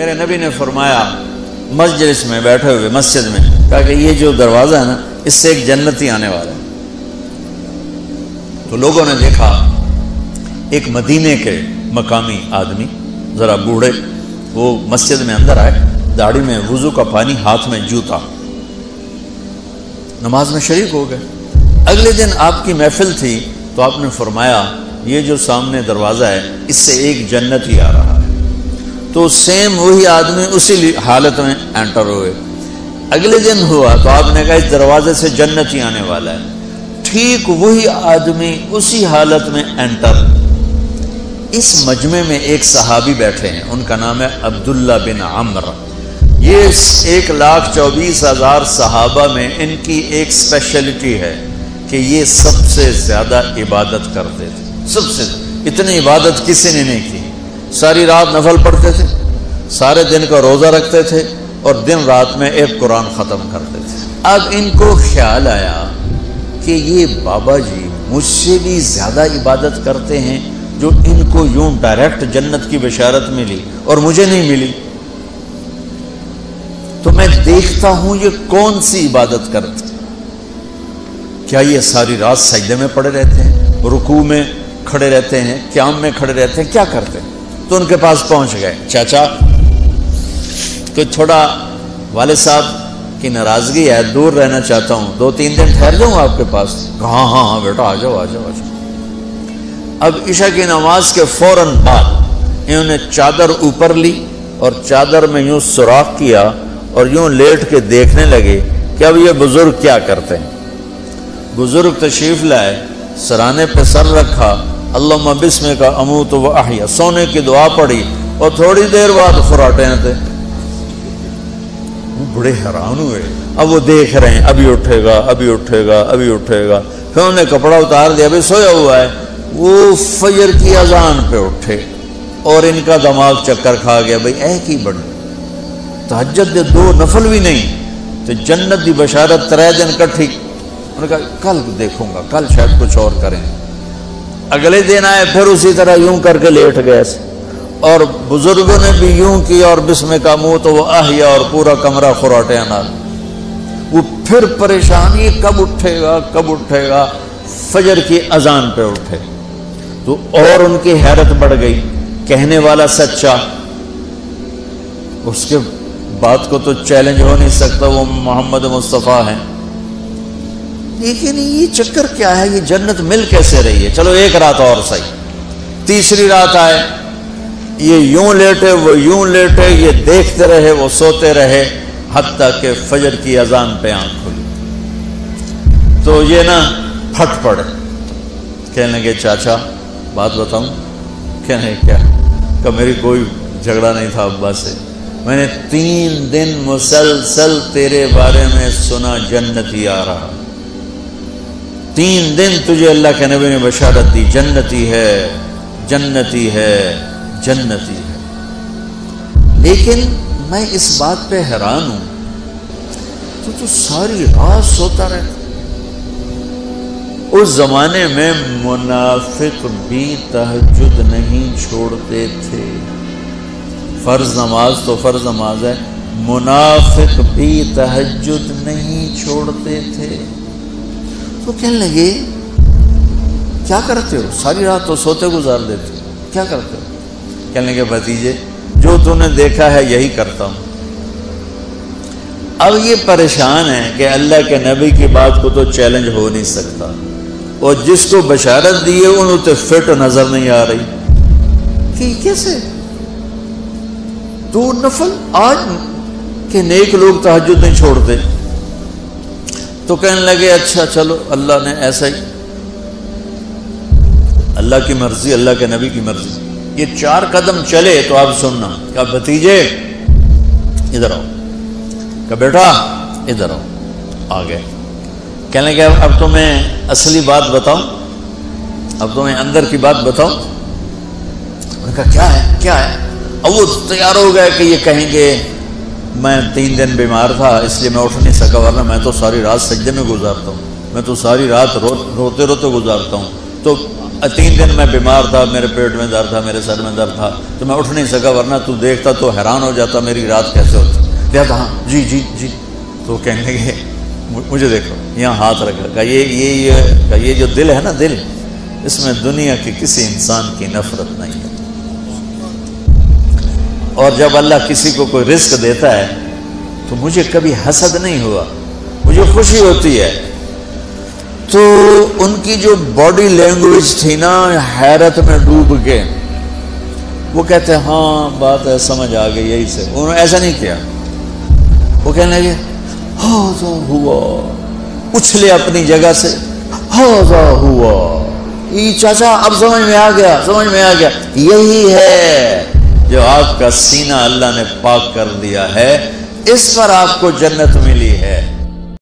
میرے نبی نے فرمایا مجلس میں بیٹھے ہوئے مسجد میں، کہا کہ یہ جو دروازہ ہے نا اس سے ایک جنتی آنے والا ہے۔ تو لوگوں نے دیکھا ایک مدینے کے مقامی آدمی ذرا بوڑھے، وہ مسجد میں اندر آئے، داڑھی میں وضو کا پانی، ہاتھ میں جوتا، نماز میں شریک ہو گئے۔ اگلے دن آپ کی محفل تھی تو آپ نے فرمایا یہ جو سامنے دروازہ ہے اس سے ایک جنتی آ رہا ہے۔ تو سیم وہی آدمی اسی حالت میں انٹر ہوئے۔ اگلے دن ہوا تو آپ نے کہا اس دروازے سے جنتی آنے والا ہے، ٹھیک وہی آدمی اسی حالت میں انٹر۔ اس مجمع میں ایک صحابی بیٹھے ہیں، ان کا نام ہے عبداللہ بن عمرو۔ یہ 1,24,000 صحابہ میں ان کی ایک اسپیشلٹی ہے کہ یہ سب سے زیادہ عبادت کرتے تھے، سب سے اتنی عبادت کسی نے نہیں کی۔ ساری رات نفل پڑھتے تھے، سارے دن کا روزہ رکھتے تھے، اور دن رات میں ایک قرآن ختم کرتے تھے۔ اب ان کو خیال آیا کہ یہ بابا جی مجھ سے بھی زیادہ عبادت کرتے ہیں، جو ان کو یوں ڈائریکٹ جنت کی بشارت ملی اور مجھے نہیں ملی، تو میں دیکھتا ہوں یہ کون سی عبادت کرتے ہیں۔ کیا یہ ساری رات سجدے میں پڑے رہتے ہیں، رکوع میں کھڑے رہتے ہیں، قیام میں کھڑے رہتے ہیں، کیا کرتے ہیں؟ تو ان کے پاس پہنچ گئے، چاچا کوئی تھوڑا والد صاحب کی ناراضگی ہے، دور رہنا چاہتا ہوں، 2-3 دن ٹھہر جاؤں آپ کے پاس؟ ہاں ہاں ہاں بیٹا آ جاؤ آ جاؤ آ جاؤ۔ اب عشاء کی نماز کے فوراً بعد انہوں نے چادر اوپر لی اور چادر میں یوں سوراخ کیا اور یوں لیٹ کے دیکھنے لگے کہ اب یہ بزرگ کیا کرتے ہیں۔ بزرگ تشریف لائے، سرانے پہ سر رکھا، اللہم بسمک اموت و احیا، سونے کی دعا پڑھی، اور تھوڑی دیر بعد فراٹے تھے۔ وہ بڑے حیران ہوئے، اب وہ دیکھ رہے ہیں ابھی اٹھے گا ابھی اٹھے گا ابھی اٹھے گا۔ پھر انہوں نے کپڑا اتار دیا، ابھی سویا ہوا ہے۔ وہ فجر کی اذان پہ اٹھے اور ان کا دماغ چکر کھا گیا، بھئی اے کی بڑی تہجد دے 2 نفل بھی نہیں تو جنت دی بشارت 3 دن کٹھی۔ انہوں نے کہا کل دیکھوں گا، کل شاید کچھ اور کریں۔ اگلے دن آئے، پھر اسی طرح یوں کر کے لیٹ گئے، اور بزرگوں نے بھی یوں کیا اور بسمک اموت و احیا، اور پورا کمرہ خراٹے انار۔ وہ پھر پریشان، یہ کب اٹھے گا کب اٹھے گا؟ فجر کی اذان پہ اٹھے تو اور ان کی حیرت بڑھ گئی، کہنے والا سچا، اس کے بات کو تو چیلنج ہو نہیں سکتا، وہ محمد مصطفیٰ ہیں، لیکن یہ چکر کیا ہے، یہ جنت مل کیسے رہی ہے؟ چلو ایک رات اور صحیح۔ تیسری رات آئے، یہ یوں لیٹے وہ یوں لیٹے، یہ دیکھتے رہے وہ سوتے رہے، حتیٰ کہ فجر کی اذان پہ آنکھ کھلی تو یہ نا پھٹ پڑے، کہنے لگے چاچا بات بتاؤں؟ کہنے کیا؟ کہ میری کوئی جھگڑا نہیں تھا ابا سے، میں نے 3 دن مسلسل تیرے بارے میں سنا جنتی آ رہا، 3 دن تجھے اللہ کے نبی نے بشارت دی جنتی ہے جنتی ہے جنتی ہے، لیکن میں اس بات پہ حیران ہوں تو ساری رات سوتا رہتا۔ اس زمانے میں منافق بھی تہجد نہیں چھوڑتے تھے، فرض نماز تو فرض نماز ہے، منافق بھی تہجد نہیں چھوڑتے تھے۔ تو کہنے لگے کیا کرتے ہو؟ ساری رات تو سوتے گزار دیتے ہو، کیا کرتے ہو؟ کہنے لگے بھتیجے جو تو نے دیکھا ہے یہی کرتا ہوں۔ اب یہ پریشان ہے کہ اللہ کے نبی کی بات کو تو چیلنج ہو نہیں سکتا، اور جس کو بشارت دی ہے انہوں تے فٹ نظر نہیں آ رہی کہ کیسے 2 نفل آج کہ نیک لوگ تہجد نہیں چھوڑتے۔ تو کہنے لگے اچھا چلو اللہ نے ایسا ہی، اللہ کی مرضی اللہ کے نبی کی مرضی۔ یہ 4 قدم چلے تو آپ سننا، کہا بھتیجے ادھر آؤ، کہا بیٹا ادھر آؤ، آ گئے۔ کہنے لگے اب تمہیں اصلی بات بتاؤں، اب تمہیں اندر کی بات بتاؤں؟ انہوں نے کہا کیا ہے کیا ہے؟ اب وہ تیار ہو گئے کہ یہ کہیں گے میں 3 دن بیمار تھا اس لیے میں اٹھ نہیں سکا، ورنہ میں تو ساری رات سجدے میں گزارتا ہوں، میں تو ساری رات روتے روتے گزارتا ہوں۔ تو 3 دن میں بیمار تھا، میرے پیٹ میں درد تھا، میرے سر میں درد تھا، تو میں اٹھ نہیں سکا، ورنہ تو دیکھتا تو حیران ہو جاتا میری رات کیسے ہوتی۔ کہتا ہاں جی جی جی، تو کہنے لگے مجھے دیکھو، یہاں ہاتھ رکھا، کہ یہ جو دل ہے نا، دل، اس میں دنیا کے کسی انسان کی نفرت نہیں ہے۔ اور جب اللہ کسی کو کوئی رزق دیتا ہے تو مجھے کبھی حسد نہیں ہوا، مجھے خوشی ہوتی ہے۔ تو ان کی جو باڈی لینگویج تھی نا، حیرت میں ڈوب کے وہ کہتے ہیں ہاں بات ہے، سمجھ آ گئی، یہی سے۔ انہوں نے ایسا نہیں کیا، وہ کہنے لگے ہاذا ہوا، اچھلے اپنی جگہ سے، ہاذا ہوا، یہ چاچا اب سمجھ میں آ گیا، سمجھ میں آ گیا، یہی ہے جو آپ کا سینہ اللہ نے پاک کر دیا ہے، اس پر آپ کو جنت ملی ہے۔